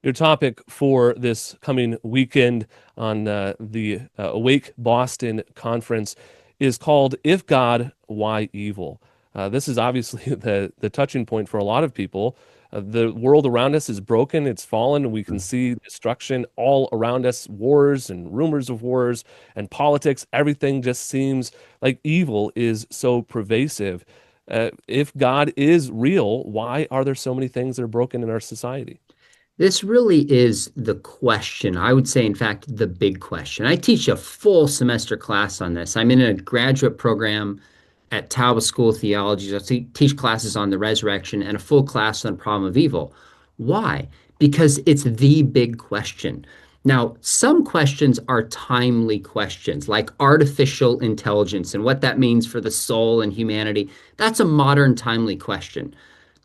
Your topic for this coming weekend on the Awake Boston conference is called If God, Why Evil? This is obviously the touching point for a lot of people. The world around us is broken, it's fallen, and we can see destruction all around us, wars and rumors of wars and politics. Everything just seems like evil is so pervasive. If God is real, why are there so many things that are broken in our society? This really is the question. I would say, in fact, the big question. I teach a full semester class on this. I'm in a graduate program at Talbot School of Theology. I teach classes on the resurrection and a full class on problem of evil. Why? Because it's the big question. Now, some questions are timely questions, like artificial intelligence and what that means for the soul and humanity. That's a modern, timely question.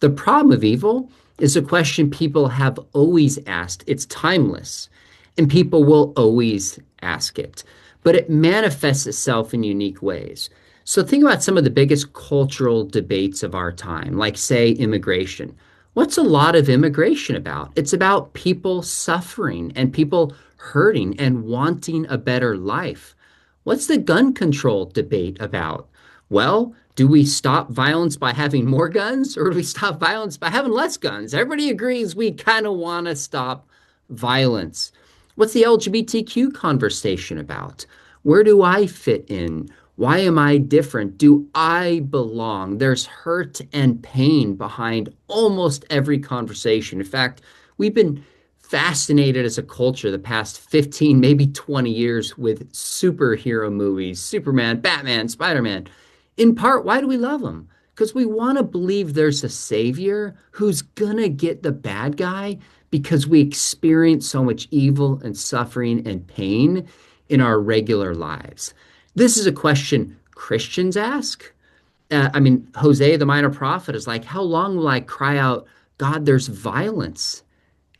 The problem of evil is a question people have always asked. It's timeless, and people will always ask it, but it manifests itself in unique ways. So think about some of the biggest cultural debates of our time, like, say, immigration. What's a lot of immigration about? It's about people suffering and people hurting and wanting a better life. What's the gun control debate about? Well, do we stop violence by having more guns or do we stop violence by having less guns? Everybody agrees we kind of want to stop violence. What's the LGBTQ conversation about? Where do I fit in? Why am I different? Do I belong? There's hurt and pain behind almost every conversation. In fact, we've been fascinated as a culture the past 15, maybe 20 years with superhero movies, Superman, Batman, Spider-Man. In part, why do we love them? Because we want to believe there's a savior who's gonna get the bad guy because we experience so much evil and suffering and pain in our regular lives. This is a question Christians ask. Hosea the minor prophet is like, how long will I cry out, God, there's violence,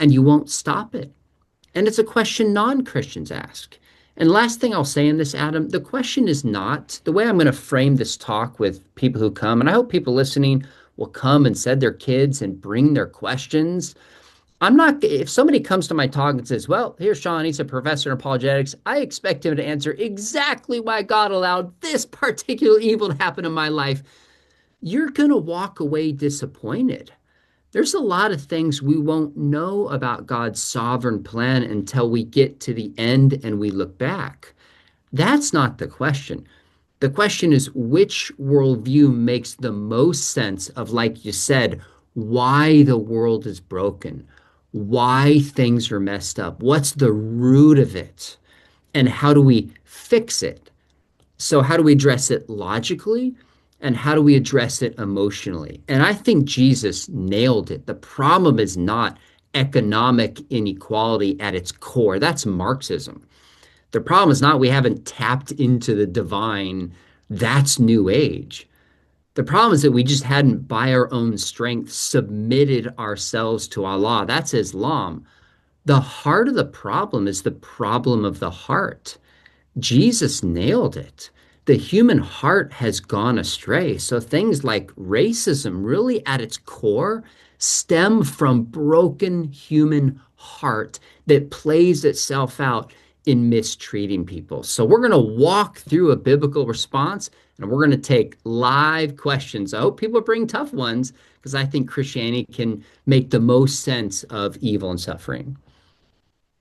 and you won't stop it? And it's a question non-Christians ask. And last thing I'll say in this, Adam, the question is not the way I'm going to frame this talk with people who come, and I hope people listening will come and send their kids and bring their questions. I'm not, if somebody comes to my talk and says, well, here's Sean, he's a professor in apologetics, I expect him to answer exactly why God allowed this particular evil to happen in my life. You're going to walk away disappointed. There's a lot of things we won't know about God's sovereign plan until we get to the end and we look back. That's not the question. The question is which worldview makes the most sense of, like you said, why the world is broken, why things are messed up, what's the root of it, and how do we fix it? So, how do we address it logically? And how do we address it emotionally? And I think Jesus nailed it. The problem is not economic inequality at its core. That's Marxism. The problem is not we haven't tapped into the divine. That's New Age. The problem is that we just hadn't, by our own strength, submitted ourselves to Allah. That's Islam. The heart of the problem is the problem of the heart. Jesus nailed it. The human heart has gone astray. So things like racism, really at its core, stem from broken human heart that plays itself out in mistreating people. So we're going to walk through a biblical response and we're going to take live questions. I hope people bring tough ones because I think Christianity can make the most sense of evil and suffering.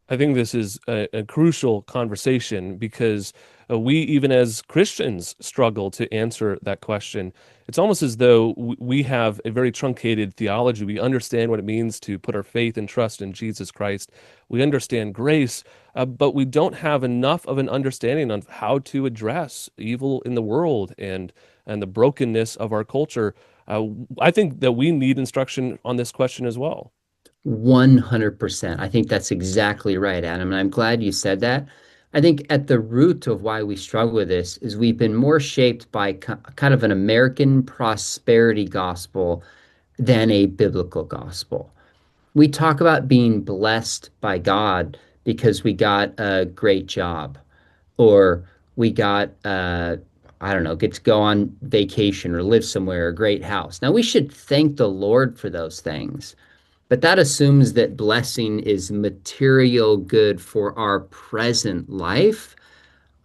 I think this is a crucial conversation because we, even as Christians, struggle to answer that question. It's almost as though we have a very truncated theology. We understand what it means to put our faith and trust in Jesus Christ. We understand grace, but we don't have enough of an understanding of how to address evil in the world and the brokenness of our culture. I think that we need instruction on this question as well. 100%. I think that's exactly right, Adam. And I'm glad you said that. I think at the root of why we struggle with this is we've been more shaped by kind of an American prosperity gospel than a biblical gospel. We talk about being blessed by God because we got a great job or we got, I don't know, get to go on vacation or live somewhere, a great house. Now, we should thank the Lord for those things. But that assumes that blessing is material good for our present life.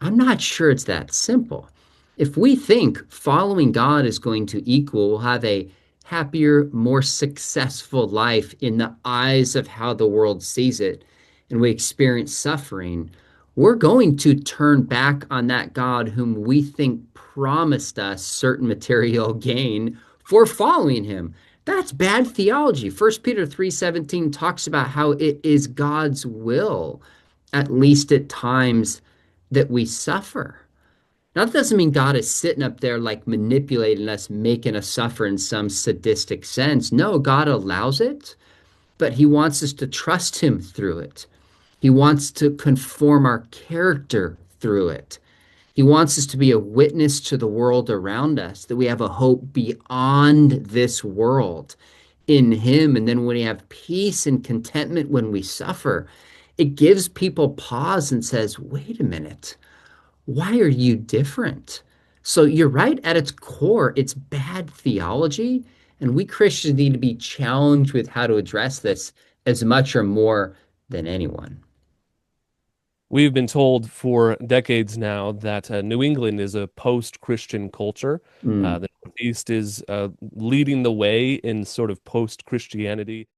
I'm not sure it's that simple. If we think following God is going to equal we'll have a happier, more successful life in the eyes of how the world sees it, and we experience suffering, we're going to turn back on that God whom we think promised us certain material gain for following him. That's bad theology. First Peter 3:17 talks about how it is God's will, at least at times, that we suffer. Now, that doesn't mean God is sitting up there like manipulating us, making us suffer in some sadistic sense. No, God allows it, but He wants us to trust Him through it. He wants to conform our character through it. He wants us to be a witness to the world around us, that we have a hope beyond this world in Him. And then when we have peace and contentment when we suffer, it gives people pause and says, wait a minute, why are you different? So you're right, at its core, it's bad theology. And we Christians need to be challenged with how to address this as much or more than anyone. We've been told for decades now that New England is a post-Christian culture. Mm. The Northeast is leading the way in sort of post-Christianity.